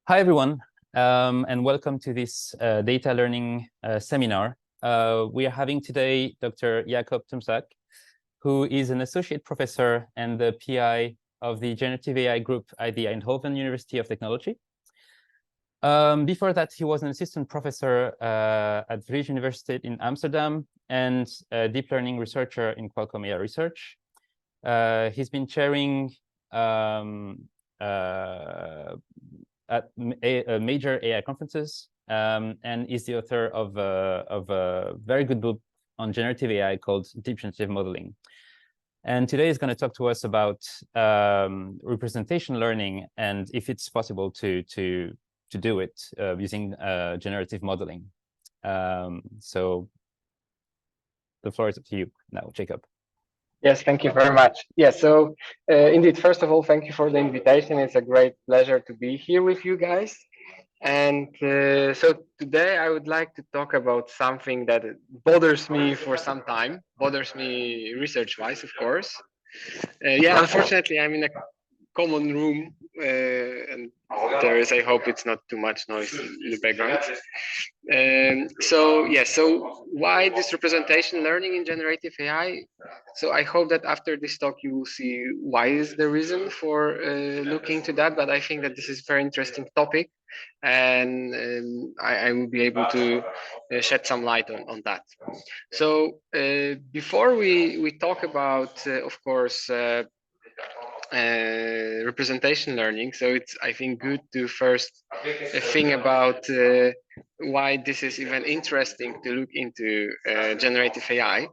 Hi, everyone, and welcome to this data learning seminar. We are having today Dr. Jakub Tomczak, who is an associate professor and the PI of the Generative AI group at the Eindhoven University of Technology. Before that, he was an assistant professor at Vrije University in Amsterdam and a deep learning researcher in Qualcomm AI Research. He's been chairing at major AI conferences, and is the author of a very good book on generative AI called Diffusion Modeling. And today he's going to talk to us about representation learning and if it's possible to do it using generative modeling. So the floor is up to you now, Jakub. Yes, thank you very much. Yes, so indeed, first of all, thank you for the invitation. It's a great pleasure to be here with you guys. And so today I would like to talk about something that bothers me for some time, bothers me research-wise, of course. Yeah, unfortunately, I'm in a common room and there is, I hope it's not too much noise in the background. So why this representation learning in generative AI? So I hope that after this talk you will see why is the reason for looking to that, but I think that this is a very interesting topic, and I will be able to shed some light on that. So before we talk about, of course, representation learning, so it's, I think, good to first think about why this is even interesting to look into generative AI.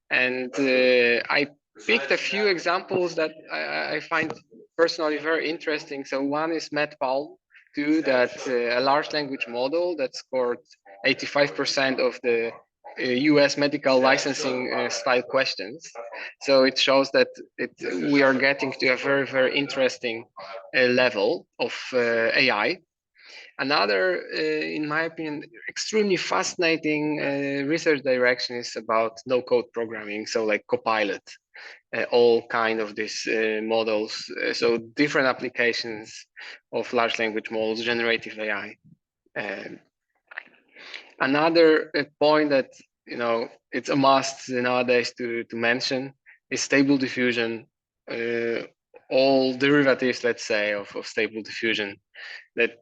And I picked a few examples that I find personally very interesting. So one is MedPalm 2, that's a large language model that scored 85% of the US medical licensing style questions. So it shows that we are getting to a very, very interesting level of AI. Another, in my opinion, extremely fascinating research direction is about no-code programming, so like Copilot, all kind of these models, so different applications of large language models, generative AI. Another point that, you know, it's a must nowadays to mention is stable diffusion, all derivatives, let's say, of stable diffusion that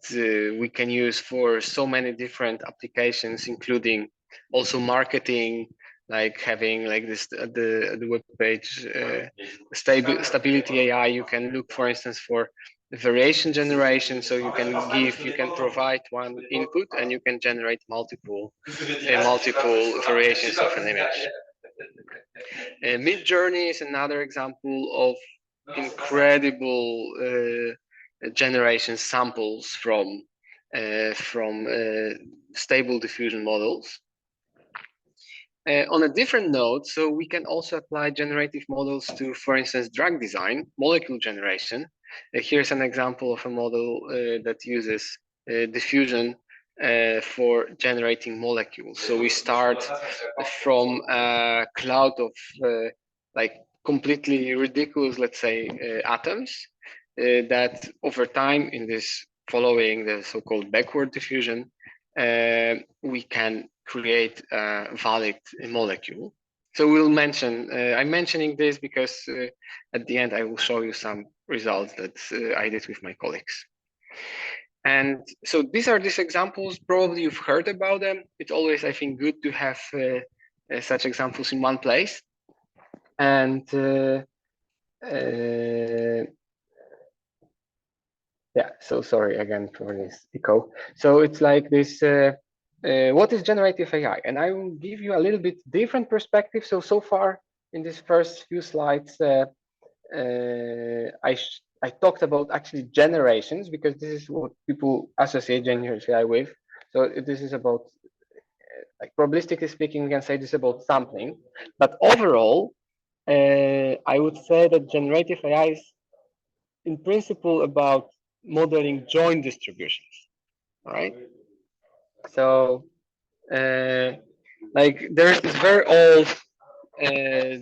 we can use for so many different applications, including also marketing, like having like this the web page stability AI. You can look, for instance, for variation generation, so you can provide one input and you can generate multiple variations of an image. Midjourney is another example of incredible generation samples from stable diffusion models. On a different note, so we can also apply generative models to, for instance, drug design, molecule generation. Here's an example of a model that uses diffusion for generating molecules. So we start from a cloud of like completely ridiculous, let's say, atoms that over time, in this following the so-called backward diffusion, we can create a valid molecule. So we'll mention, I'm mentioning this because at the end I will show you some results that I did with my colleagues. And so these are these examples, probably you've heard about them. It's always, I think, good to have such examples in one place. And yeah, so sorry again for this echo. So it's like this, what is generative AI? And I will give you a little bit different perspective. So far in these first few slides, I talked about actually generations, because this is what people associate generative AI with. So this is about, like, probabilistically speaking, we can say this is about sampling. But overall, I would say that generative AI is in principle about modeling joint distributions, right? So like there's this very old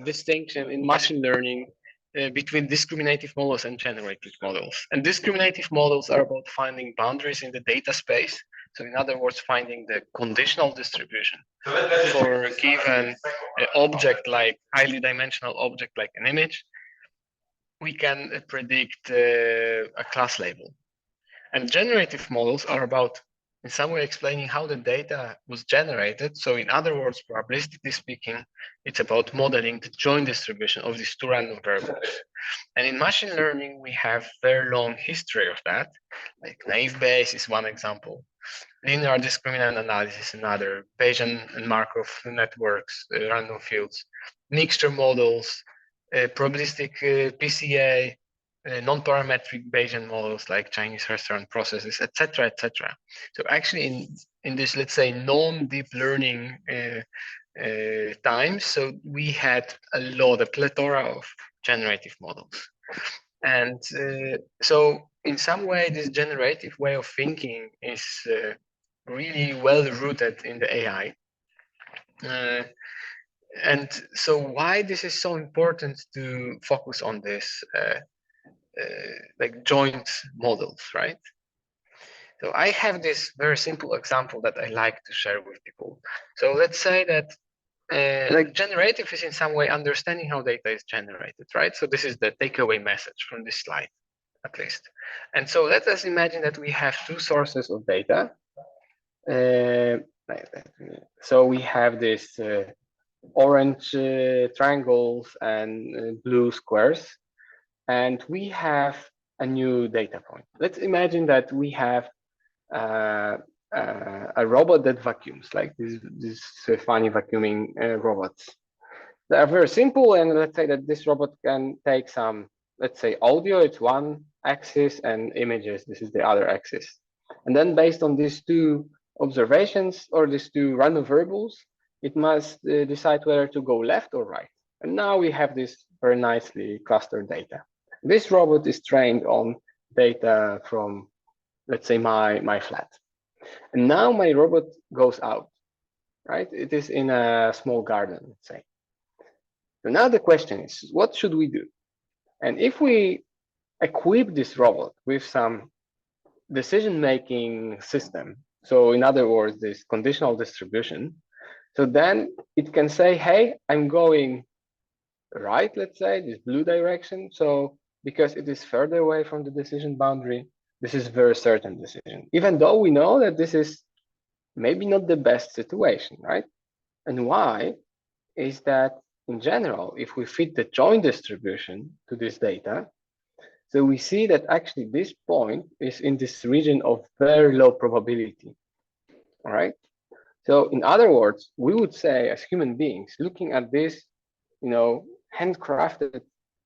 distinction in machine learning between discriminative models and generative models. And discriminative models are about finding boundaries in the data space. So in other words, finding the conditional distribution for a given object, like highly dimensional object like an image, we can predict a class label. And generative models are about, in some way, explaining how the data was generated. So in other words, probabilistically speaking, it's about modeling the joint distribution of these two random variables. And in machine learning, we have very long history of that. Like naive Bayes is one example. Linear discriminant analysis, another. Bayesian and Markov networks, random fields, mixture models, probabilistic PCA, non-parametric Bayesian models like Chinese restaurant processes, etc., etc. So actually, in this, let's say, non-deep learning times, so we had a plethora of generative models, and so in some way, this generative way of thinking is really well rooted in the AI. And so why this is so important to focus on this like joint models, right? So I have this very simple example that I like to share with people. So let's say that like generative is in some way understanding how data is generated, right? So this is the takeaway message from this slide, at least. And so let us imagine that we have two sources of data. So we have this orange triangles and blue squares, and we have a new data point. Let's imagine that we have a robot that vacuums, like these funny vacuuming robots. They are very simple, and let's say that this robot can take some, let's say audio, it's one axis, and images, this is the other axis. And then based on these two observations or these two random variables, it must decide whether to go left or right. And now we have this very nicely clustered data. This robot is trained on data from, let's say, my flat. And now my robot goes out, right? It is in a small garden, let's say. So now the question is, what should we do? And if we equip this robot with some decision-making system, so in other words, this conditional distribution, so then it can say, hey, I'm going right, let's say, this blue direction. So because it is further away from the decision boundary, this is a very certain decision, even though we know that this is maybe not the best situation, right? And why is that in general, if we fit the joint distribution to this data, so we see that actually this point is in this region of very low probability, all right? So in other words, we would say as human beings, looking at this, handcrafted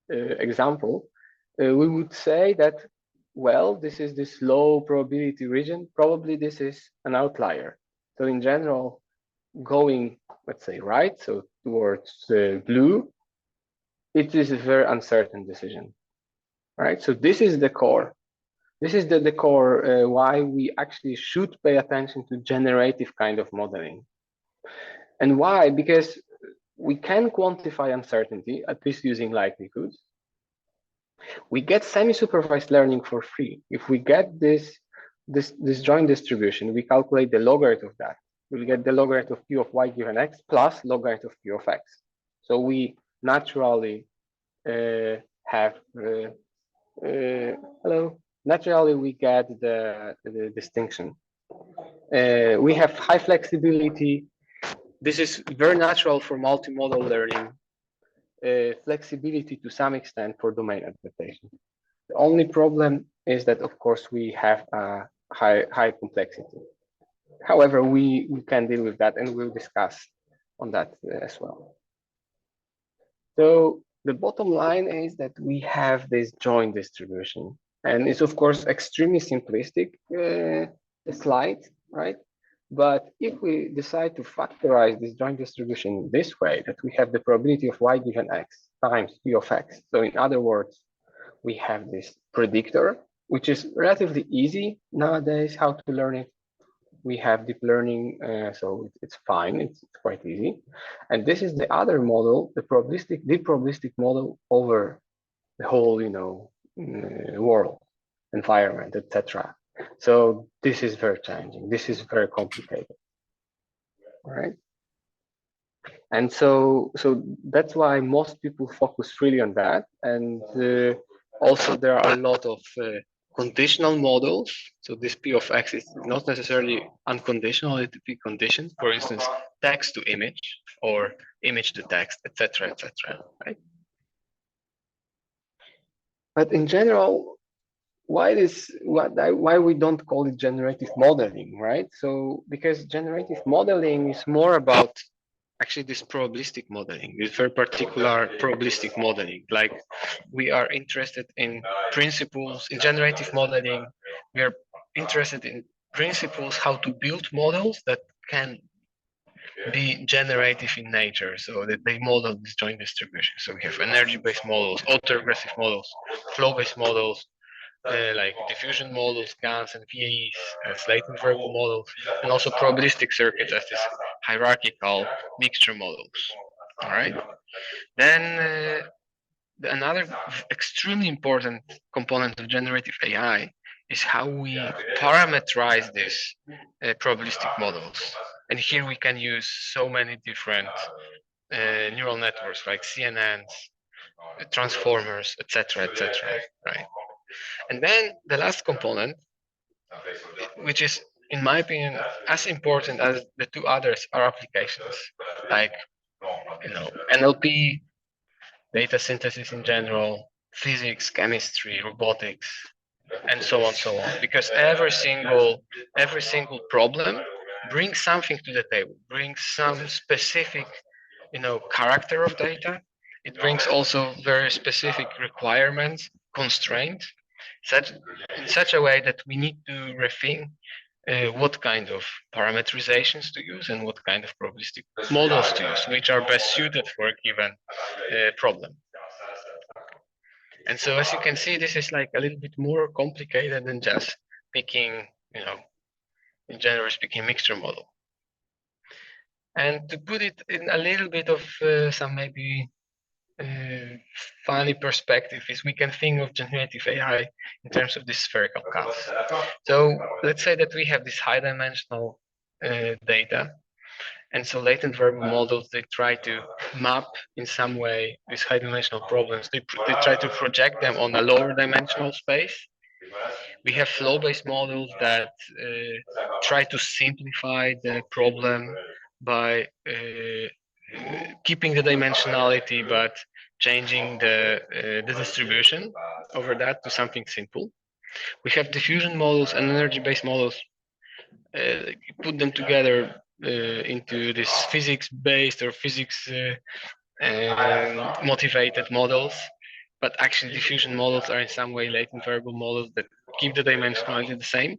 example, we would say that, well, this is this low probability region. Probably this is an outlier. So in general, going, let's say, right, so towards blue, it is a very uncertain decision, right? So this is the core. This is the core why we actually should pay attention to generative kind of modeling. And why? Because we can quantify uncertainty, at least using likelihoods. We get semi-supervised learning for free. If we get this joint distribution, we calculate the logarithm of that. We'll get the logarithm of q of y given x plus logarithm of q of x. So we naturally have naturally we get the distinction. We have high flexibility. This is very natural for multimodal learning. Flexibility to some extent for domain adaptation. The only problem is that, of course, we have a high complexity. However, we can deal with that, and we'll discuss on that as well. So the bottom line is that we have this joint distribution, and it's of course extremely simplistic slide, right? But if we decide to factorize this joint distribution this way, that we have the probability of y given x times q of x. So in other words, we have this predictor, which is relatively easy nowadays how to learn it. We have deep learning, so it's fine, it's quite easy. And this is the other model, the deep probabilistic model over the whole, world, environment, etc. So this is very challenging. This is very complicated, right? And so that's why most people focus really on that. And also there are a lot of conditional models. So this P of X is not necessarily unconditional, it could be conditioned. For instance, text to image or image to text, etc., etc. Right? But in general, why we don't call it generative modeling, right? So because generative modeling is more about actually this probabilistic modeling, this very particular probabilistic modeling. Like we are interested in principles in generative modeling. We are interested in principles, how to build models that can be generative in nature, so that they model disjoint distribution. So we have energy-based models, autoregressive models, flow-based models, like diffusion models, GANs and VAEs, latent variable models, and also probabilistic circuits as this hierarchical mixture models. All right. Then another extremely important component of generative AI is how we parameterize these probabilistic models. And here we can use so many different neural networks like CNNs, transformers, etc., etc. Right. And then the last component, which is, in my opinion, as important as the two others, are applications like NLP, data synthesis in general, physics, chemistry, robotics, and so on, so on. Because every single problem brings something to the table, brings some specific, character of data. It brings also very specific requirements, constraints, in such a way that we need to rethink what kind of parameterizations to use and what kind of probabilistic models to use, which are best suited for a given problem. And so, as you can see, this is like a little bit more complicated than just picking, in general speaking, mixture model. And to put it in a little bit of some maybe funny perspective, is we can think of generative AI in terms of this spherical cast. So let's say that we have this high dimensional data. And so latent variable models, they try to map in some way these high dimensional problems. They try to project them on a lower dimensional space. We have flow-based models that try to simplify the problem by keeping the dimensionality, but changing the distribution over that to something simple. We have diffusion models and energy-based models. Put them together into this physics-based or physics motivated models, but actually diffusion models are in some way latent variable models that keep the dimensionality the same.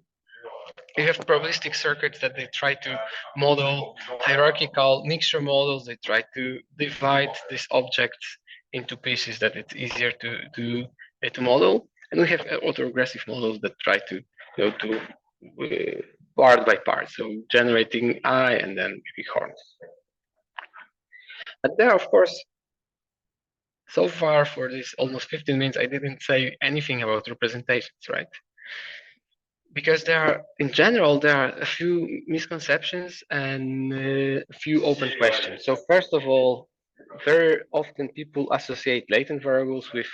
You have probabilistic circuits that they try to model hierarchical mixture models. They try to divide these objects into pieces that it's easier to model. And we have autoregressive models that try to part by part, so generating eye and then maybe horns. But there, of course, so far for this almost 15 minutes, I didn't say anything about representations, right? Because in general, there are a few misconceptions and a few open questions. So first of all, very often people associate latent variables with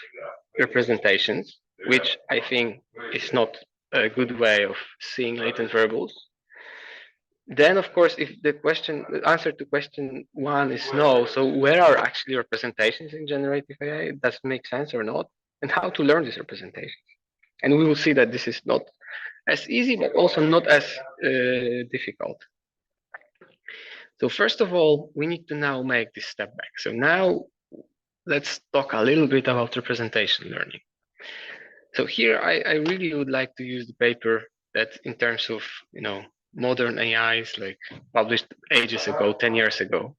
representations, which I think is not a good way of seeing latent variables. Then, of course, if the answer to question one is no, so where are actually representations in generative AI? Does it make sense or not? And how to learn these representations? And we will see that this is not as easy, but also not as difficult. So first of all, we need to now make this step back. So now let's talk a little bit about representation learning. So here I really would like to use the paper that, in terms of modern AIs, like published ages ago, 10 years ago,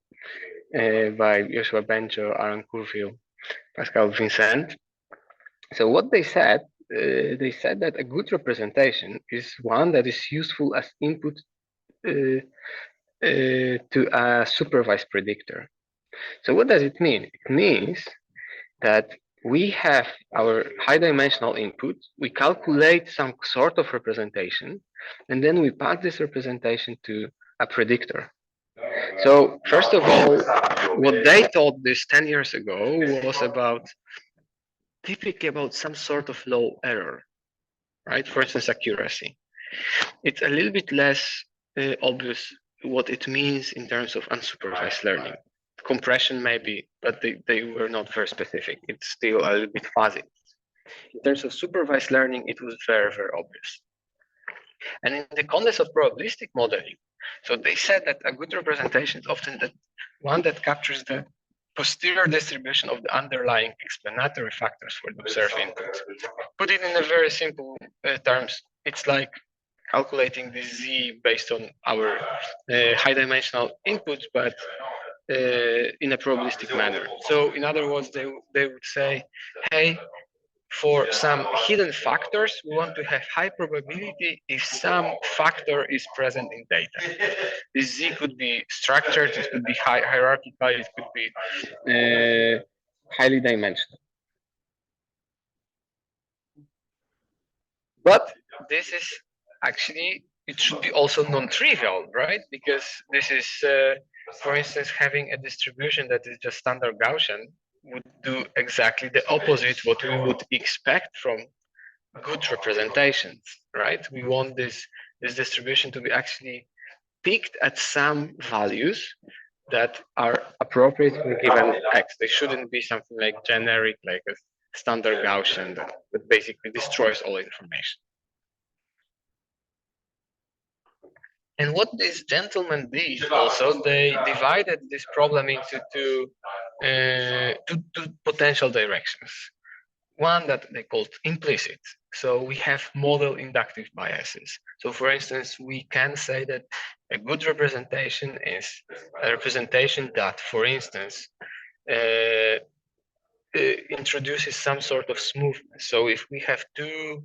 by Joshua Bencho, Aaron Curville, Pascal Vincent. So what they said that a good representation is one that is useful as input to a supervised predictor. So what does it mean? It means that we have our high dimensional input, we calculate some sort of representation, and then we pass this representation to a predictor. So first of all, what they taught this 10 years ago was about typically about some sort of low error, right? For instance, accuracy. It's a little bit less obvious what it means in terms of unsupervised learning. Compression maybe, but they were not very specific. It's still a little bit fuzzy. In terms of supervised learning, it was very, very obvious. And in the context of probabilistic modeling, so they said that a good representation is often that one that captures the posterior distribution of the underlying explanatory factors for the observed input. Put it in a very simple terms, it's like calculating the z based on our high dimensional inputs, but in a probabilistic manner. So in other words, they would say, hey, for some hidden factors, we want to have high probability if some factor is present in data. This Z could be structured, it could be hierarchical, it could be highly dimensional. But this is actually, it should be also non-trivial, right? Because this is, for instance, having a distribution that is just standard Gaussian would do exactly the opposite what we would expect from good representations, right? We want this distribution to be actually picked at some values that are appropriate for a given X. They shouldn't be something like generic, like a standard Gaussian that basically destroys all information. And what these gentlemen did also, they divided this problem into two potential directions. One that they called implicit. So we have model inductive biases. So for instance, we can say that a good representation is a representation that, for instance, introduces some sort of smoothness. So if we have two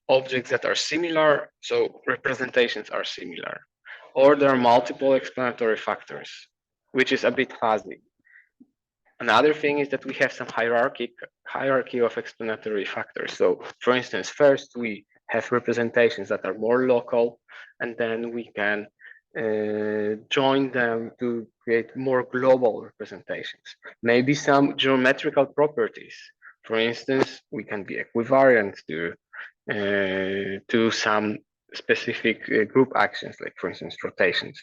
objects that are similar, so representations are similar, or there are multiple explanatory factors, which is a bit fuzzy. Another thing is that we have some hierarchy of explanatory factors. So for instance, first we have representations that are more local, and then we can join them to create more global representations. Maybe some geometrical properties. For instance, we can be equivariant to some specific group actions, like for instance, rotations.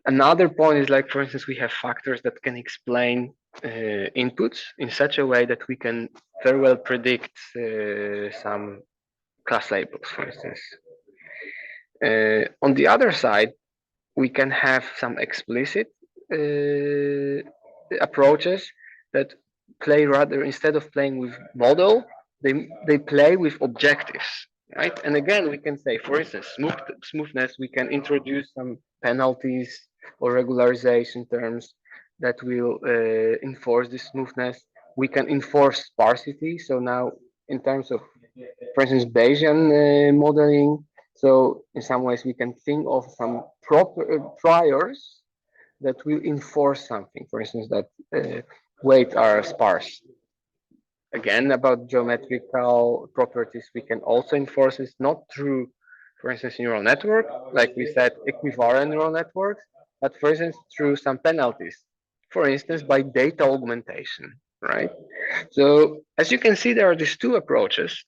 Another point is like, for instance, we have factors that can explain inputs in such a way that we can very well predict some class labels, for instance. On the other side, we can have some explicit approaches that play rather, instead of playing with model, they play with objectives, right? And again, we can say, for instance, smoothness, we can introduce some penalties or regularization terms that will enforce this smoothness. We can enforce sparsity. So now, in terms of, for instance, Bayesian modeling, so in some ways we can think of some priors that will enforce something. For instance, that weights are sparse. Again, about geometrical properties, we can also enforce this not through, for instance, neural network, like we said, equivariant neural networks, but for instance, through some penalties. For instance, by data augmentation, right? So as you can see, there are these two approaches.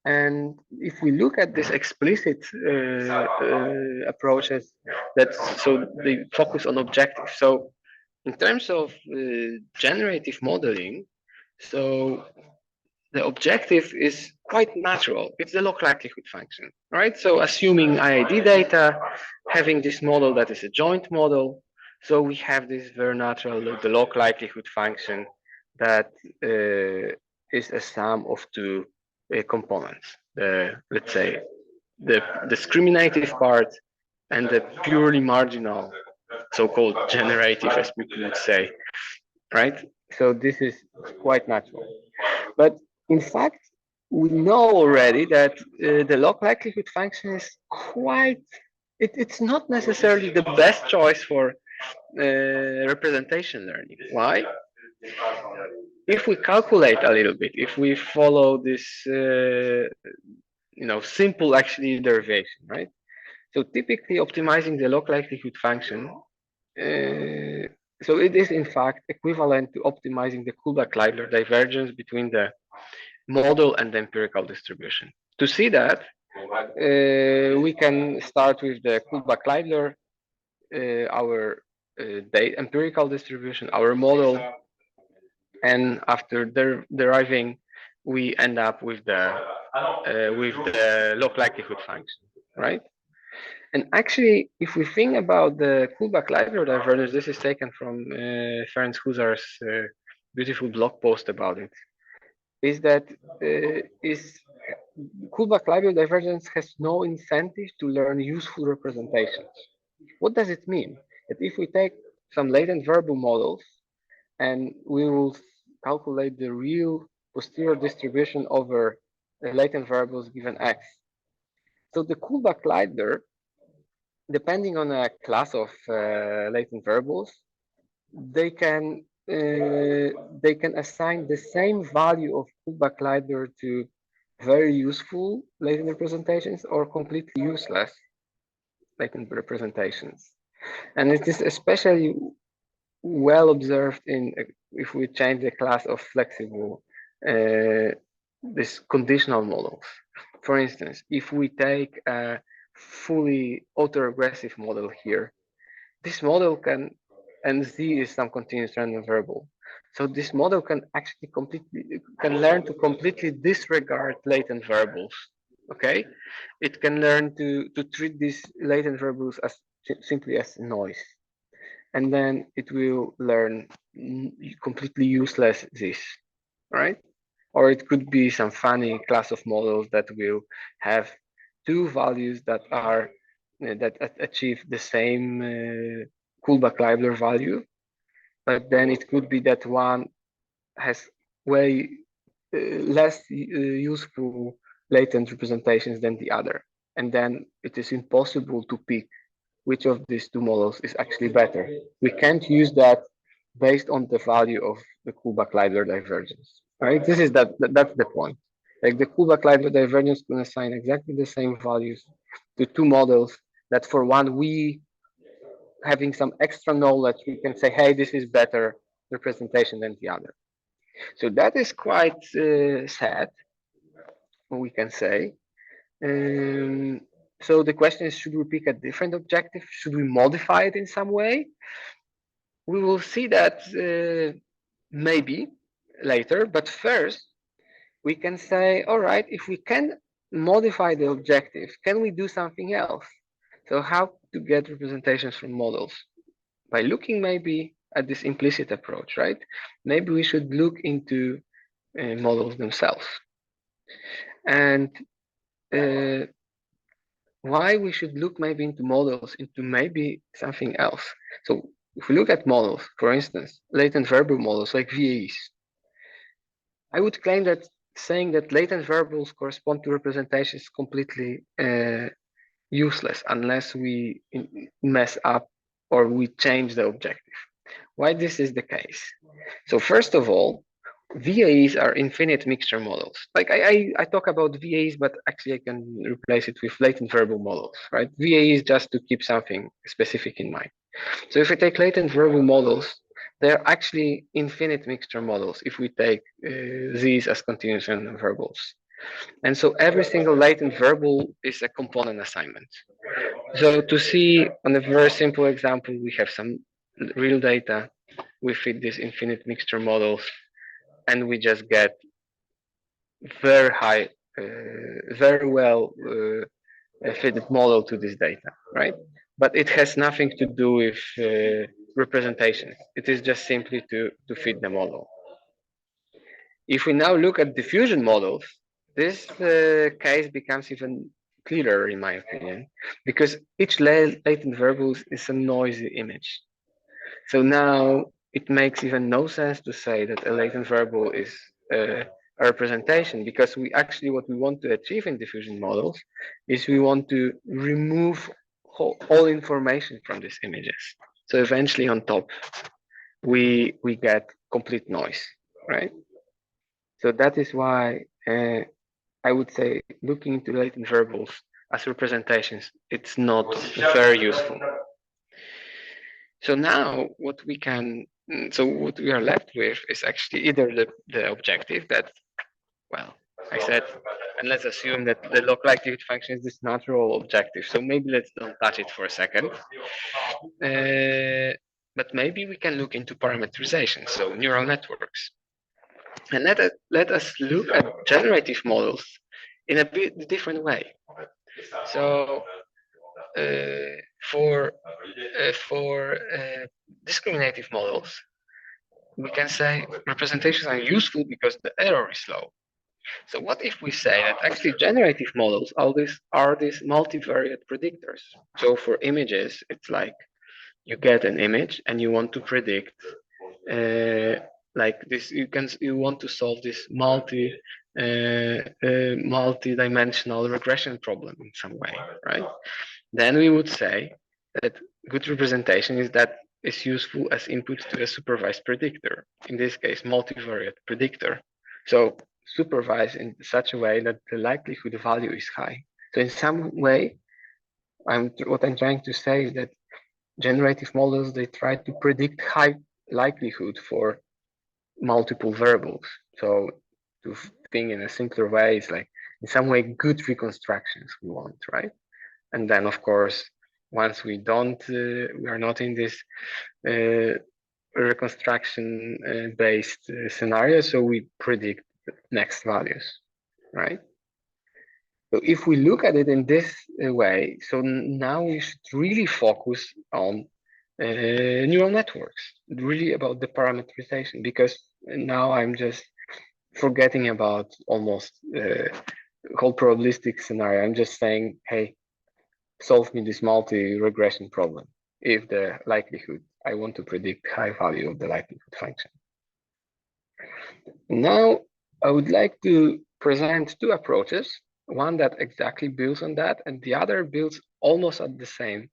And if we look at this explicit approaches, so they focus on objectives. So in terms of generative modeling, so the objective is quite natural. It's the log likelihood function, right? So assuming IID data, having this model that is a joint model, so we have this very natural, the log likelihood function that is a sum of two components. Let's say the discriminative part and the purely marginal, so-called generative, as people would say, right? So this is quite natural. But in fact, we know already that the log likelihood function is quite, it's not necessarily the best choice for representation learning. Why? If we calculate a little bit, if we follow this, simple actually derivation, right? So typically optimizing the log likelihood function, so it is in fact equivalent to optimizing the Kullback-Leibler divergence between the model and the empirical distribution. To see that, we can start with the Kullback-Leibler, our empirical distribution, our model, and after deriving, we end up with the log likelihood function, right? And actually, if we think about the Kullback-Leibler divergence, this is taken from Ferenc Huzar's beautiful blog post about it, is that Kullback-Leibler divergence has no incentive to learn useful representations. What does it mean? That if we take some latent variable models and we will calculate the real posterior distribution over latent variables given x. So the Kullback-Leibler, depending on a class of latent variables, they can assign the same value of Kullback-Leibler to very useful latent representations or completely useless latent representations. And it is especially well observed in if we change the class of flexible this conditional models. For instance, if we take a fully autoregressive model here, this model can, and z is some continuous random variable. So this model can actually learn to completely disregard latent variables. Okay, it can learn to treat these latent variables as simply as noise, and then it will learn completely useless this, right? Or it could be some funny class of models that will have two values that are that achieve the same Kullback-Leibler value, but then it could be that one has way less useful latent representations than the other, and then it is impossible to pick which of these two models is actually better. We can't use that based on the value of the Kullback-Leibler divergence, right? That's the point. Like the Kullback-Leibler divergence can assign exactly the same values to two models that for one, we having some extra knowledge, we can say, hey, this is better representation than the other. So that is quite sad, we can say. So the question is, should we pick a different objective? Should we modify it in some way? We will see that maybe later, but first we can say, all right, if we can modify the objective, can we do something else? So how to get representations from models? By looking maybe at this implicit approach, right? Maybe we should look into models themselves. And why we should look maybe into models, into maybe something else. So if we look at models, for instance, latent variable models like VAEs, I would claim that saying that latent variables correspond to representations is completely useless unless we mess up or we change the objective. Why this is the case? So first of all, VAEs are infinite mixture models. Like I talk about VAEs, but actually I can replace it with latent variable models, right? VAEs just to keep something specific in mind. So if we take latent variable models, they're actually infinite mixture models if we take these as continuous random variables. And so every single latent variable is a component assignment. So to see on a very simple example, we have some real data, we fit these infinite mixture models, and we just get very high, very well fitted model to this data, right? But it has nothing to do with representation. It is just simply to fit the model. If we now look at diffusion models, this case becomes even clearer, in my opinion, because each latent variable is a noisy image. So now it makes even no sense to say that a latent variable is a representation, because we actually, what we want to achieve in diffusion models is we want to remove all information from these images. So eventually on top, we get complete noise, right? So that is why I would say looking into latent variables as representations, it's not very useful. So now what we can, so what we are left with is actually either the objective that, well, I said, and let's assume that the log likelihood function is this natural objective. So maybe let's don't touch it for a second. But maybe we can look into parameterization, so neural networks. And let us look at generative models in a bit different way. So for discriminative models, we can say representations are useful because the error is low. So what if we say that actually generative models are these multivariate predictors? So for images, it's like you get an image and you want to predict like this. You want to solve this multi-dimensional regression problem in some way, right? Then we would say that good representation is that is useful as input to a supervised predictor. In this case, multivariate predictor. So supervised in such a way that the likelihood value is high. So in some way, what I'm trying to say is that generative models, they try to predict high likelihood for multiple variables. So to think in a simpler way, it's like in some way good reconstructions we want, right? And then of course, once we are not in this reconstruction based scenario, so we predict next values, right? So if we look at it in this way, so now we should really focus on neural networks, really about the parameterization, because now I'm just forgetting about almost whole probabilistic scenario. I'm just saying, hey, solve me this multi-regression problem if the likelihood, I want to predict high value of the likelihood function. Now, I would like to present two approaches, one that exactly builds on that, and the other builds almost on the same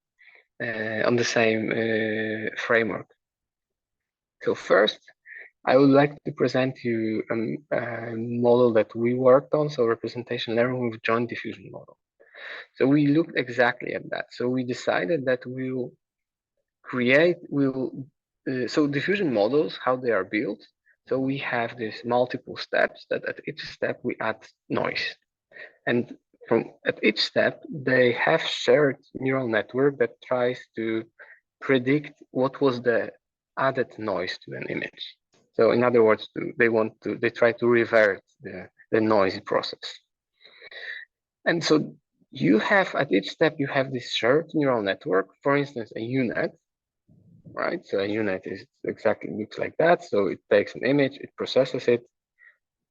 framework. So first, I would like to present you a model that we worked on, so representation learning with joint diffusion model. So we looked exactly at that. So we decided that so diffusion models, how they are built. So we have these multiple steps that at each step we add noise. And at each step, they have shared neural network that tries to predict what was the added noise to an image. So in other words, they try to revert the noisy process. And so you have at each step, you have this shared neural network, for instance, a UNet, right? So a UNet looks like that. So it takes an image, it processes it,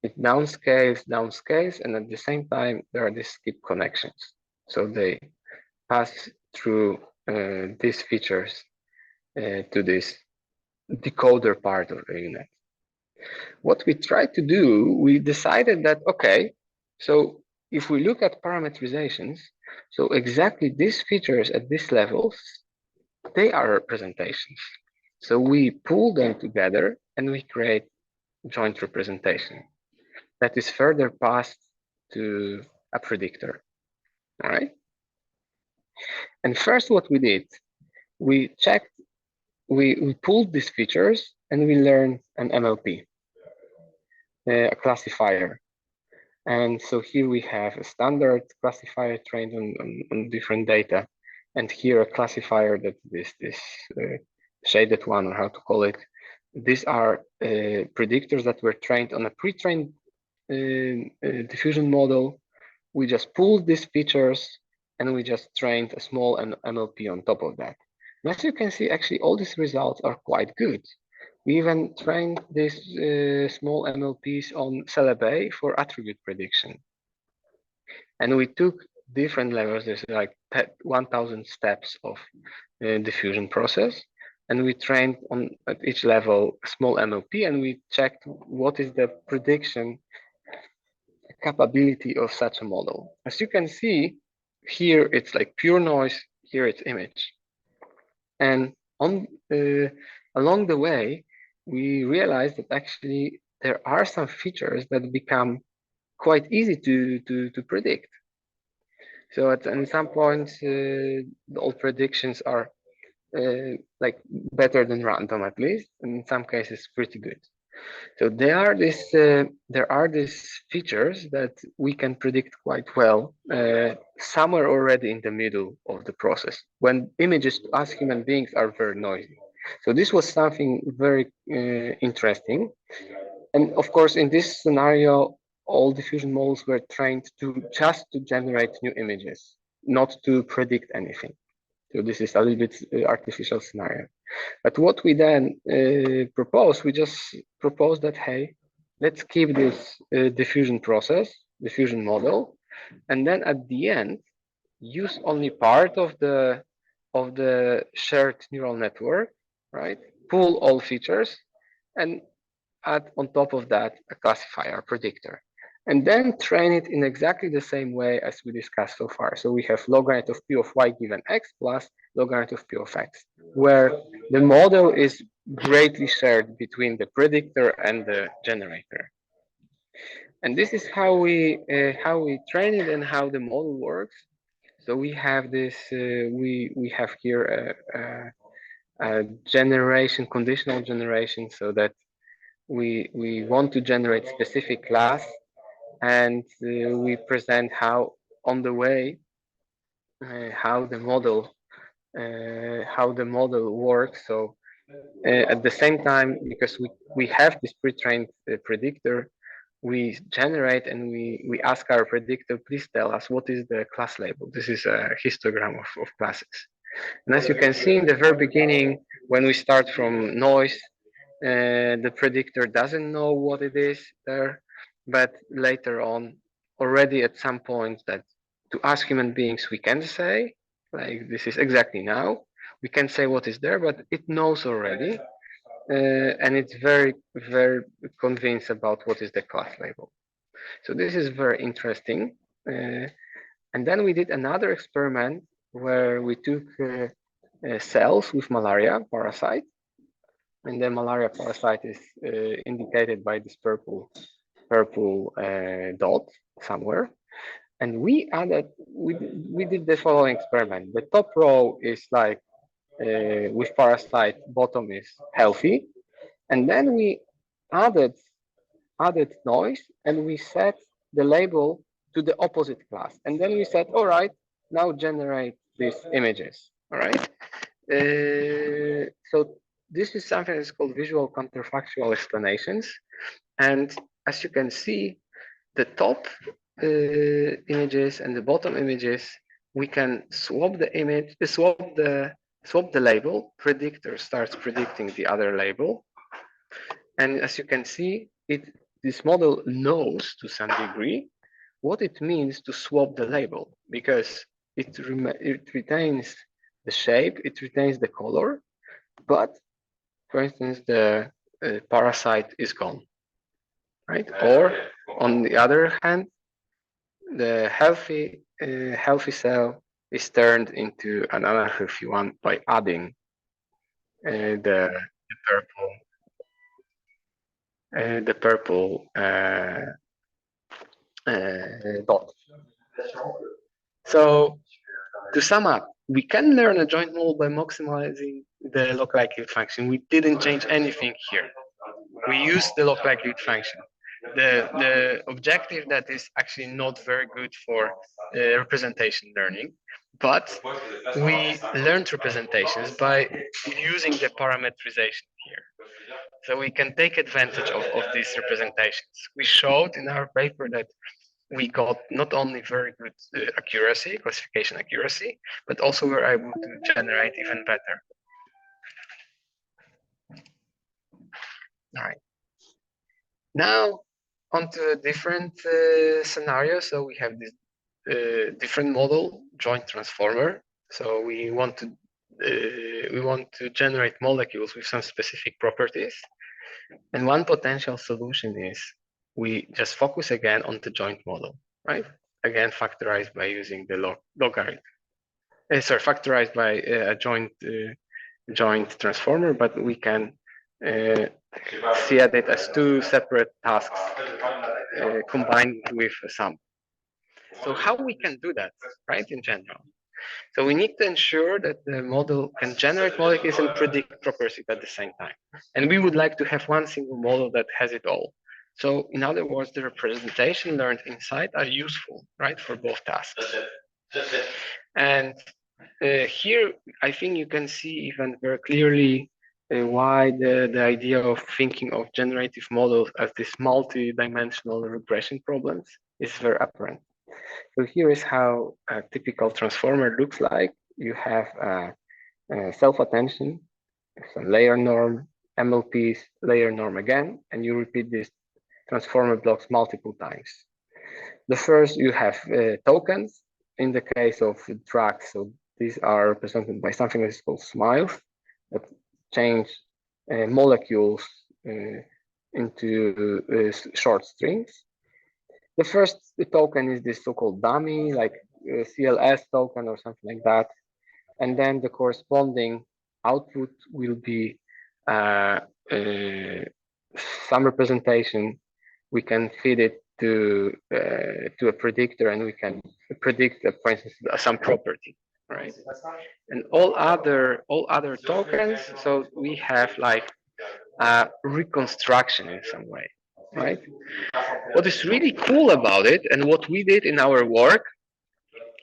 it downscales, and at the same time, there are these skip connections. So they pass through these features to this decoder part of the UNet. What we tried to do, we decided that, okay, so if we look at parameterizations, so exactly these features at these levels, they are representations. So we pull them together and we create joint representation that is further passed to a predictor, all right? And first what we did, we pulled these features and we learned an MLP, a classifier. And so here we have a standard classifier trained on different data. And here a classifier that this shaded one, or how to call it. These are predictors that were trained on a pre-trained diffusion model. We just pulled these features and we just trained a small MLP on top of that. And as you can see, actually all these results are quite good. We even trained these small MLPs on Celeb for attribute prediction. And we took different levels, there's like 1,000 steps of diffusion process. And we trained at each level a small MLP, and we checked what is the prediction capability of such a model. As you can see, here it's like pure noise, here it's image. And along the way, we realized that actually there are some features that become quite easy to predict. So at some points, all predictions are like better than random, at least, and in some cases pretty good. So there are these features that we can predict quite well, somewhere already in the middle of the process, when images to us human beings are very noisy. So this was something very interesting. And of course, in this scenario, all diffusion models were trained to just to generate new images, not to predict anything. So this is a little bit artificial scenario. But what we then proposed, we just proposed that, hey, let's keep this diffusion process, diffusion model, and then at the end, use only part of the shared neural network, right? Pull all features, and add on top of that a classifier predictor, and then train it in exactly the same way as we discussed so far. So we have logarithm of p of y given x plus logarithm of p of x, where the model is greatly shared between the predictor and the generator. And this is how we train it and how the model works. So we have this, we have here a generation, conditional generation, so that we want to generate specific class, and we present how on the way how the model works. So at the same time, because we have this pre-trained predictor, we generate and we ask our predictor, please tell us what is the class label. This is a histogram of classes. And as you can see in the very beginning, when we start from noise, the predictor doesn't know what it is there, but later on, already at some point that to us human beings, we can say, like this is exactly now, we can say what is there, but it knows already, and it's very, very convinced about what is the class label. So this is very interesting. And then we did another experiment where we took cells with malaria parasite, and the malaria parasite is indicated by this purple dot somewhere. And we did the following experiment. The top row is like with parasite, bottom is healthy, and then we added noise and we set the label to the opposite class, and then we said, all right, now generate these images. All right. So this is something that's called visual counterfactual explanations. And as you can see, the top images and the bottom images, we can swap the image, swap the label. Predictor starts predicting the other label. And as you can see, this model knows to some degree what it means to swap the label, because it retains the shape, it retains the color, but for instance, the parasite is gone, right? Or on the other hand, the healthy cell is turned into an unhealthy one by adding the purple dot. So to sum up, we can learn a joint model by maximizing the log likelihood function. We didn't change anything here. We used the log likelihood function. The objective that is actually not very good for representation learning, but we learned representations by using the parameterization here. So we can take advantage of these representations. We showed in our paper that we got not only very good accuracy, classification accuracy, but also we're able to generate even better. All right. Now onto a different scenario. So we have this different model, joint transformer. So we want to generate molecules with some specific properties. And one potential solution is we just focus again on the joint model, right? Again, factorized by using the logarithm. Factorized by a joint joint transformer, but we can see at it as two separate tasks combined with a sum. So how we can do that, right, in general? So we need to ensure that the model can generate molecules and predict properties at the same time. And we would like to have one single model that has it all. So in other words, the representation learned inside are useful, right, for both tasks. And here, I think you can see even very clearly why the idea of thinking of generative models as these multi-dimensional regression problems is very apparent. So here is how a typical transformer looks like. You have self-attention, some layer norm, MLPs, layer norm again, and you repeat these transformer blocks multiple times. The first, you have tokens. In the case of drugs, so these are represented by something that is called smiles that change molecules into short strings. The first token is this so-called dummy, like CLS token or something like that. And then the corresponding output will be some representation. We can feed it to a predictor, and we can predict, for instance, some property, right? And all other tokens. So we have like a reconstruction in some way, right? What is really cool about it, and what we did in our work,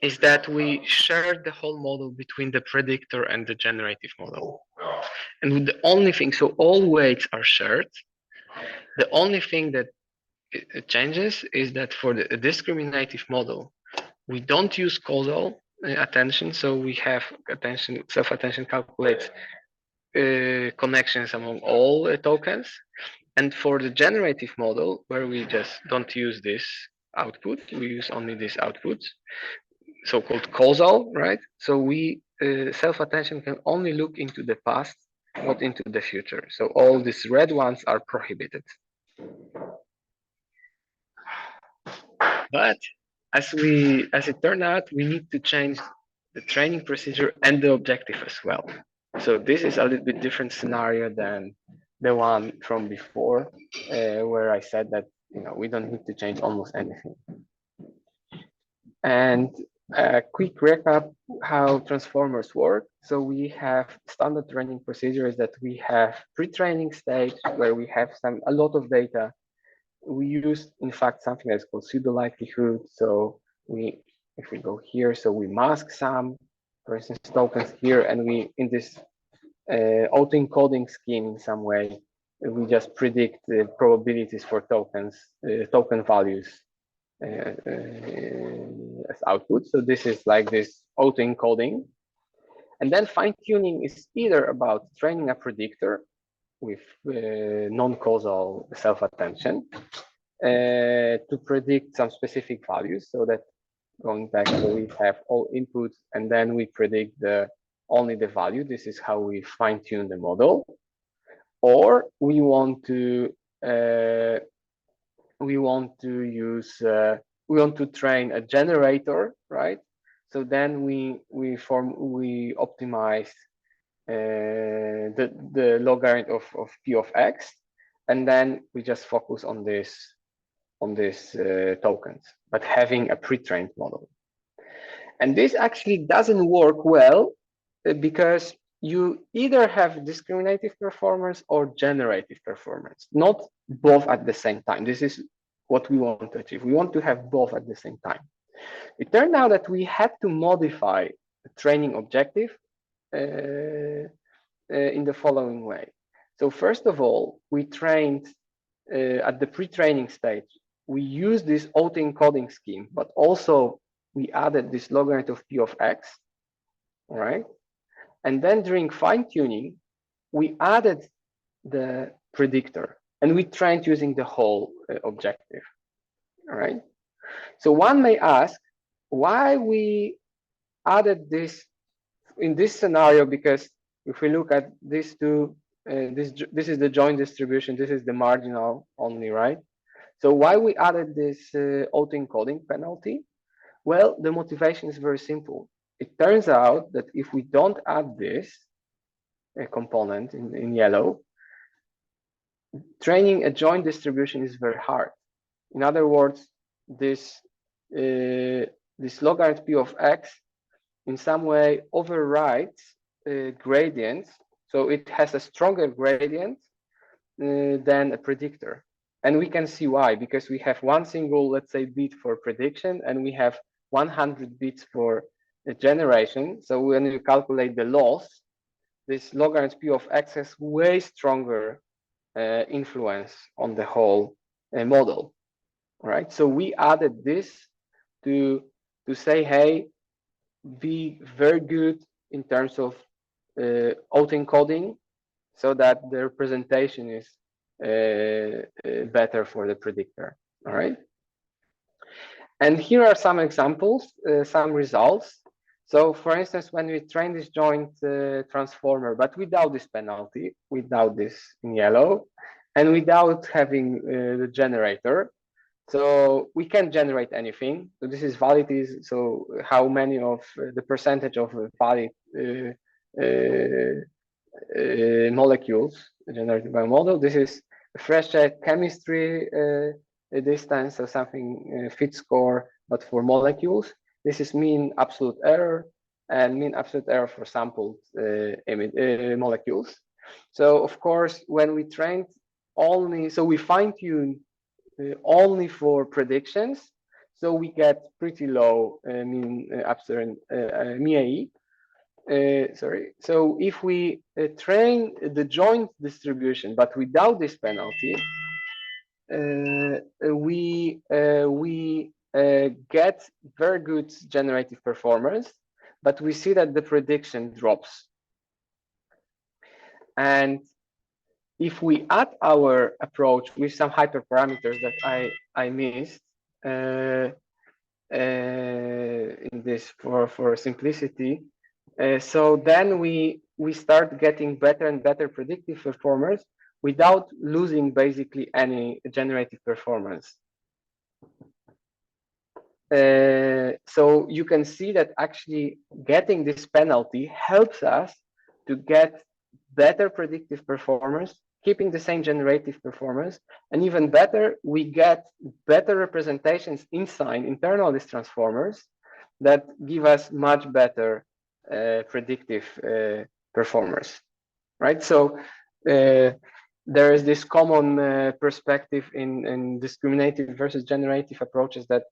is that we shared the whole model between the predictor and the generative model. And the only thing, so all weights are shared. The only thing that it changes is that for the discriminative model, we don't use causal attention. So we have attention, self-attention calculates connections among all tokens. And for the generative model, where we just don't use this output, we use only this output, so-called causal, right? So we self-attention can only look into the past, not into the future. So all these red ones are prohibited. But as it turned out, we need to change the training procedure and the objective as well. So this is a little bit different scenario than the one from before, where I said that we don't need to change almost anything. And a quick recap how transformers work. So we have standard training procedures that we have pre-training stage where we have a lot of data. We use, in fact, something that's called pseudo likelihood. So if we go here, so we mask some, for instance, tokens here, and we, in this auto-encoding scheme in some way, we just predict the probabilities for tokens, token values as output. So this is like this auto-encoding. And then fine-tuning is either about training a predictor with non-causal self-attention to predict some specific values, so that going back, so we have all inputs and then we predict only the value. This is how we fine-tune the model. Or we want to train a generator, right? So then we optimize the logarithm of p of x, and then we just focus on this tokens, but having a pre-trained model. And this actually doesn't work well because you either have discriminative performance or generative performance, not both at the same time. This is what we want to achieve. We want to have both at the same time. It turned out that we had to modify the training objective in the following way. So first of all, we trained at the pre-training stage, we used this auto-encoding scheme, but also we added this logarithm of p of x, all right? And then during fine-tuning, we added the predictor and we trained using the whole objective, all right? So one may ask why we added this in this scenario, because if we look at these two, this is the joint distribution, this is the marginal only, right? So why we added this auto-encoding penalty? Well, the motivation is very simple. It turns out that if we don't add this, component in yellow, training a joint distribution is very hard. In other words, this logarithm p of x in some way overrides gradients, so it has a stronger gradient than a predictor. And we can see why, because we have one single, let's say, bit for prediction, and we have 100 bits for generation. So when you calculate the loss, this logarithm p of x has way stronger influence on the whole model. All right, so we added this to say, hey, be very good in terms of autoencoding, so that the representation is better for the predictor. All right. And here are some examples, some results. So for instance, when we train this joint transformer, but without this penalty, without this in yellow, and without having the generator, so we can generate anything. So this is valid, so how many of the percentage of valid molecules generated by a model. This is fresh chemistry distance, so something fit score, but for molecules. This is mean absolute error, and mean absolute error for sampled molecules. So of course, when we trained only, so we fine tune only for predictions, so we get pretty low mean absolute MIAE. Sorry. So if we train the joint distribution, but without this penalty, we get very good generative performance, but we see that the prediction drops. And if we add our approach with some hyperparameters that I missed in this for simplicity, so then we start getting better and better predictive performance without losing basically any generative performance. So you can see that actually getting this penalty helps us to get better predictive performance, keeping the same generative performance, and even better, we get better representations inside internal these transformers that give us much better predictive performance, right? So there is this common perspective in discriminative versus generative approaches that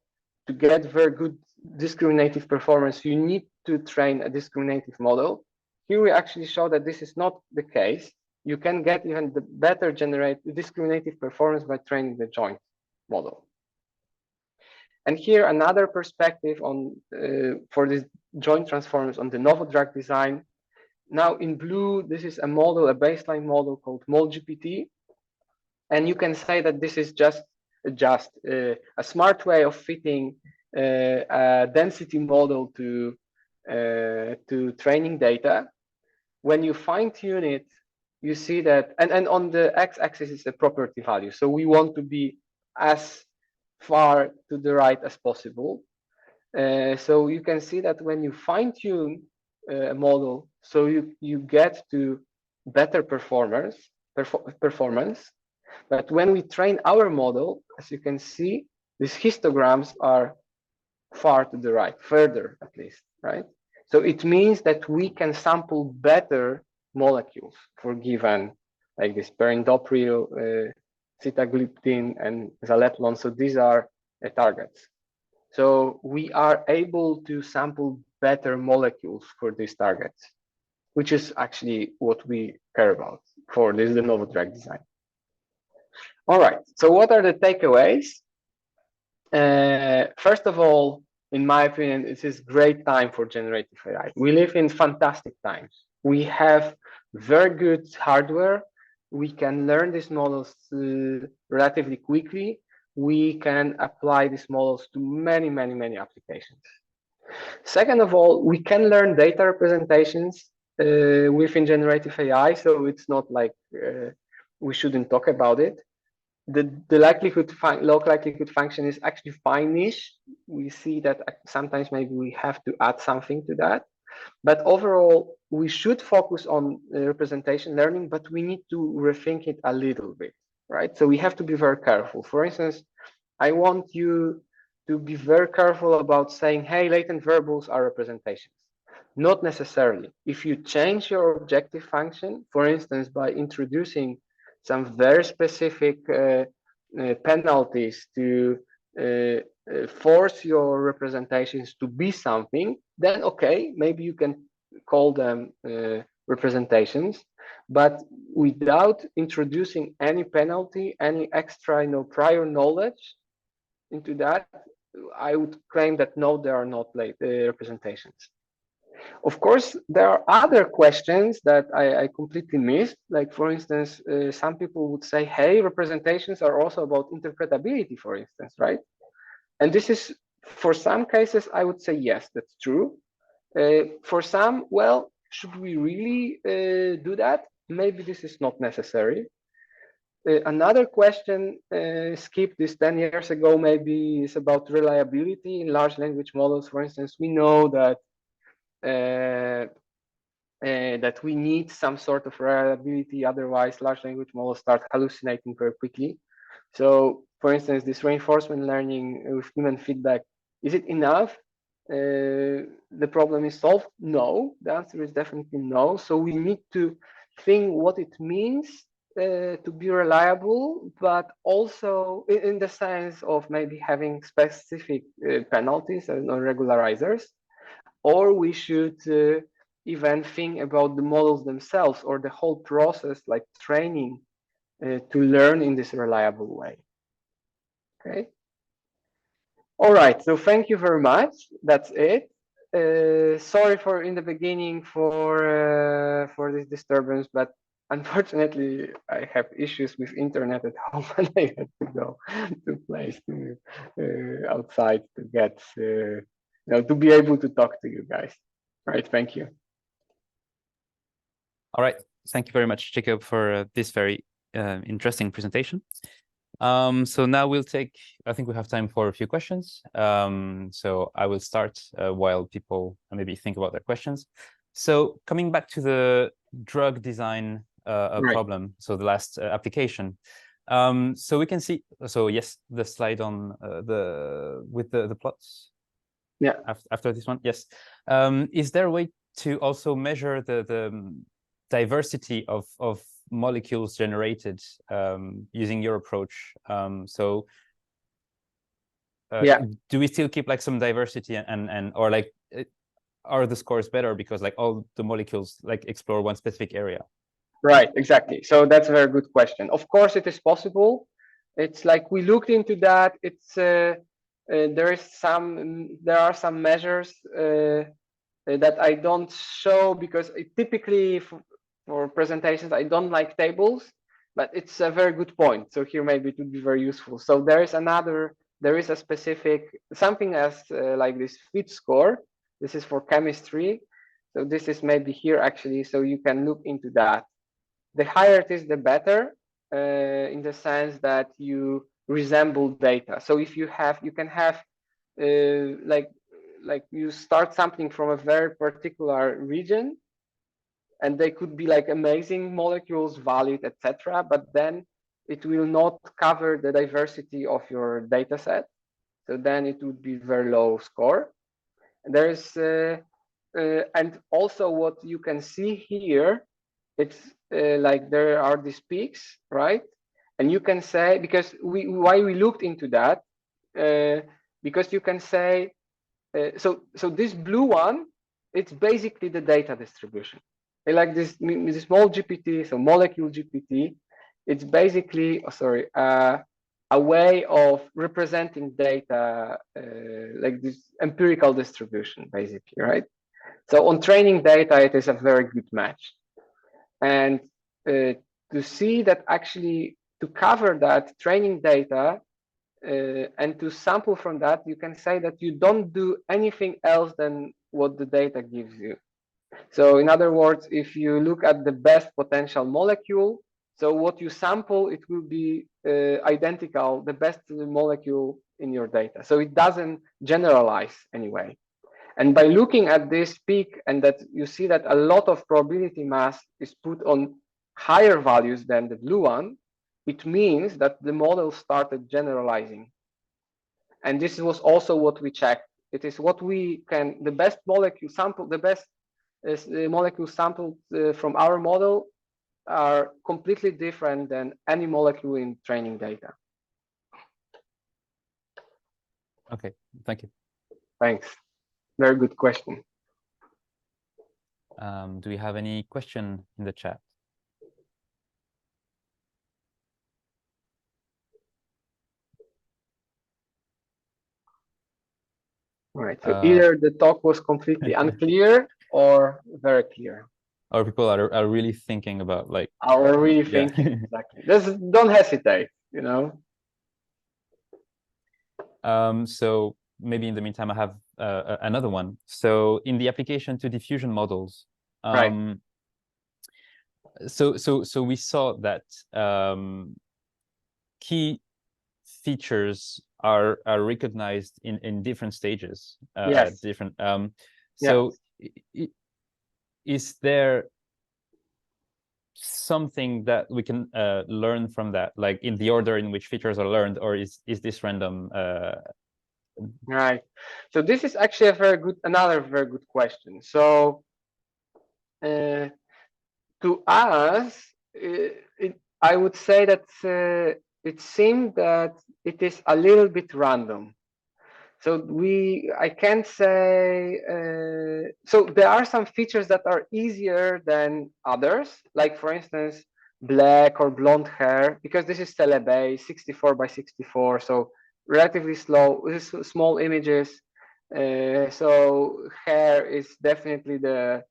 to get very good discriminative performance, you need to train a discriminative model. Here we actually show that this is not the case. You can get even the better discriminative performance by training the joint model. And here another perspective on for this joint transformers on the novel drug design. Now in blue, this is a model, a baseline model called MolGPT. And you can say that this is just a smart way of fitting a density model to training data. When you fine tune it, you see that, and on the x-axis is the property value. So we want to be as far to the right as possible. So you can see that when you fine tune a model, so you get to better performance. But when we train our model, as you can see, these histograms are far to the right, further at least, right? So it means that we can sample better molecules for given, like this perindopril, sitagliptin, and zaleplon. So these are targets. So we are able to sample better molecules for these targets, which is actually what we care about for this de novo drug design. All right, so what are the takeaways? First of all, in my opinion, it is great time for generative AI. We live in fantastic times. We have very good hardware. We can learn these models relatively quickly. We can apply these models to many, many, many applications. Second of all, we can learn data representations within generative AI. So it's not like we shouldn't talk about it. The log likelihood function is actually fine-ish. We see that sometimes maybe we have to add something to that. But overall, we should focus on representation learning, but we need to rethink it a little bit, right? So we have to be very careful. For instance, I want you to be very careful about saying, hey, latent variables are representations. Not necessarily. If you change your objective function, for instance, by introducing some very specific penalties to force your representations to be something, then okay, maybe you can call them representations, but without introducing any penalty, any extra, prior knowledge into that, I would claim that no, they are not representations. Of course, there are other questions that I completely missed. Like, for instance, some people would say, hey, representations are also about interpretability, for instance, right? And this is, for some cases, I would say, yes, that's true. For some, well, should we really do that? Maybe this is not necessary. Another question skipped this 10 years ago, maybe, is about reliability in large language models. For instance, we know that that we need some sort of reliability, otherwise large language models start hallucinating very quickly. So, for instance, this reinforcement learning with human feedback, is it enough? The problem is solved? No, the answer is definitely no. So we need to think what it means to be reliable, but also in the sense of maybe having specific penalties and regularizers, or we should even think about the models themselves or the whole process, like training to learn in this reliable way. Okay. All right. So thank you very much. That's it. Sorry for in the beginning for this disturbance, but unfortunately I have issues with internet at home and I had to go to place outside to get to be able to talk to you guys. All right. Thank you. All right. Thank you very much, Jacob, for this very interesting presentation. So now we'll take, I think we have time for a few questions. So I will start while people maybe think about their questions. So coming back to the drug design problem, so the last application. So we can see, so yes, the slide on with the plots. Yeah. After this one, yes. Is there a way to also measure the diversity of molecules generated using your approach? Yeah, do we still keep like some diversity and or like are the scores better because like all the molecules like explore one specific area? Right, exactly. So that's a very good question. Of course, it is possible. It's like we looked into that. It's there are some measures that I don't show because typically for presentations I don't like tables, but it's a very good point. So here maybe it would be very useful. So there is a specific something as like this fit score. This is for chemistry. So this is maybe here actually. So you can look into that. The higher it is, the better, in the sense that you resemble data. So if you can have like you start something from a very particular region, and they could be like amazing molecules, valid, etc. But then it will not cover the diversity of your data set. So then it would be very low score. There's and also what you can see here, it's like there are these peaks, right? And you can say, because why we looked into that, because you can say, so this blue one, it's basically the data distribution. Like this small GPT, so molecule GPT, it's basically, a way of representing data, like this empirical distribution, basically, right? So on training data, it is a very good match. And to see that actually to cover that training data and to sample from that, you can say that you don't do anything else than what the data gives you. So in other words, if you look at the best potential molecule, so what you sample, it will be identical, the best molecule in your data. So it doesn't generalize anyway. And by looking at this peak, and that you see that a lot of probability mass is put on higher values than the blue one, it means that the model started generalizing. And this was also what we checked. It is what we can, the best molecule sample, the best molecule sampled from our model are completely different than any molecule in training data. Okay, thank you. Thanks. Very good question. Do we have any question in the chat? All right. So either the talk was completely unclear or very clear. Or people are really thinking about like. Are really thinking, exactly. Just don't hesitate, you know. So maybe in the meantime, I have another one. So in the application to diffusion models, Right. So we saw that key features are recognized in different stages. Yes. Different. Yeah. Is there something that we can learn from that, like in the order in which features are learned, or is this random? Right. So this is actually another very good question. So to us, I would say that it seemed that it is a little bit random. So I can't say, so there are some features that are easier than others, like for instance, black or blonde hair, because this is Celebase 64 by 64, so relatively small images. So hair is definitely the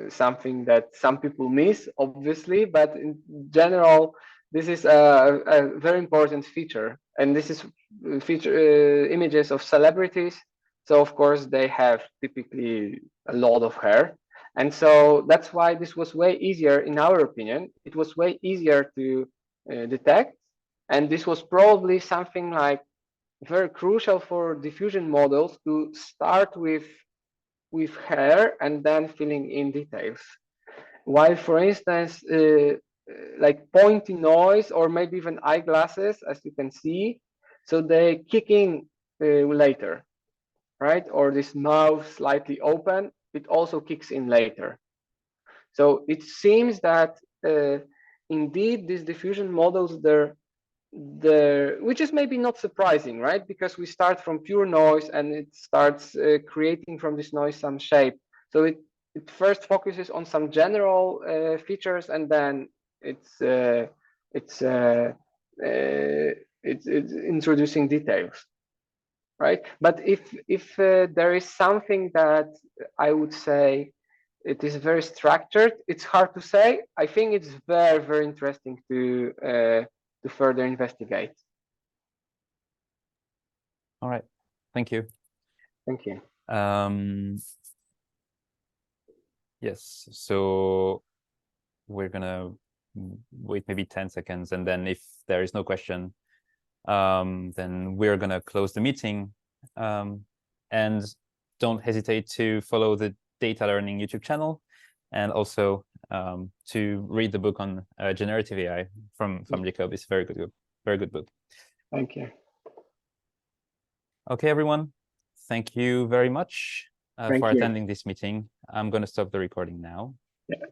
something that some people miss, obviously, but in general, this is a very important feature, and this is images of celebrities. So of course they have typically a lot of hair, and so that's why this was way easier, in our opinion. It was way easier to detect, and this was probably something like very crucial for diffusion models to start with hair and then filling in details. While, for instance, like pointy noise or maybe even eyeglasses, as you can see, so they kick in later, right? Or this mouth slightly open, it also kicks in later. So it seems that indeed these diffusion models, which is maybe not surprising, right? Because we start from pure noise and it starts creating from this noise some shape. So it first focuses on some general features, and then it's introducing details, right? But if there is something that I would say it is very structured, it's hard to say. I think it's very, very interesting to further investigate. All right, thank you. Thank you. Yes, so we're gonna wait maybe 10 seconds, and then if there is no question, then we're gonna close the meeting. And don't hesitate to follow the Data Learning YouTube channel, and also to read the book on generative AI from Jakub. It's very good book. Thank you. Okay, everyone. Thank you very much for attending this meeting. I'm going to stop the recording now.